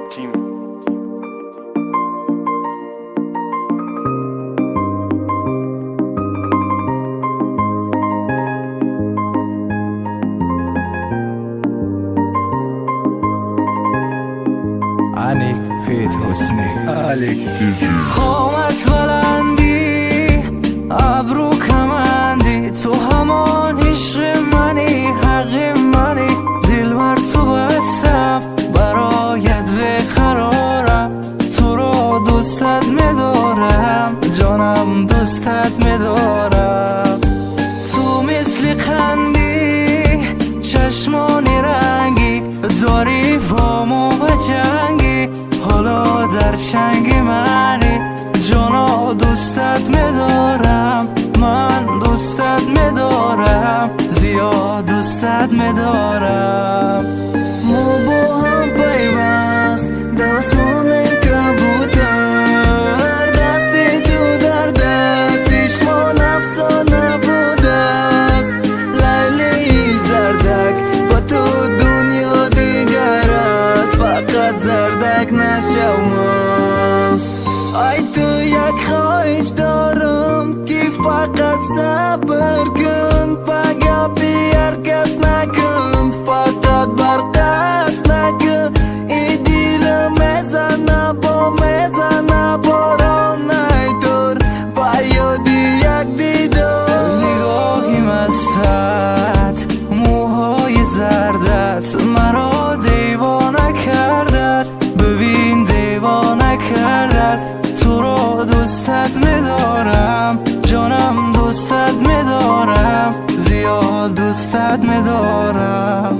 تیم عليك فيت حسني عليك قامت بلندی ابرو کمندی تو همان عشق منی حق منی دل بر تو بستم برایت بقرارم تو رو دوستت میدارم جانم دوستت میدارم تو مثل خندی چشمانی رنگی داری با ما و جنگی حالا در چنگ منی جانا دوستت میدارم من دوستت میدارم زیاد دوستت میدارم ما با هم پیوست دست مانه کبوتر دستی تو در دست عشق ما افسانه بوده است لیلی زردک با تو دنیا دیگر است فقط زردک نشو ماست ای تو یک خواهش دارم که فقط صبر کن پگه بیار کس نکن فقط برقص نکن ای دیل میزنه با میزنه باران ای دور یادی یک دیدار نگاهی مستت موهای زردت مرا دیوانه کردت ببین دیوانه کردت تو رو دوستت میدارم جانم دوستت میدارم زیاد دوستت میدارم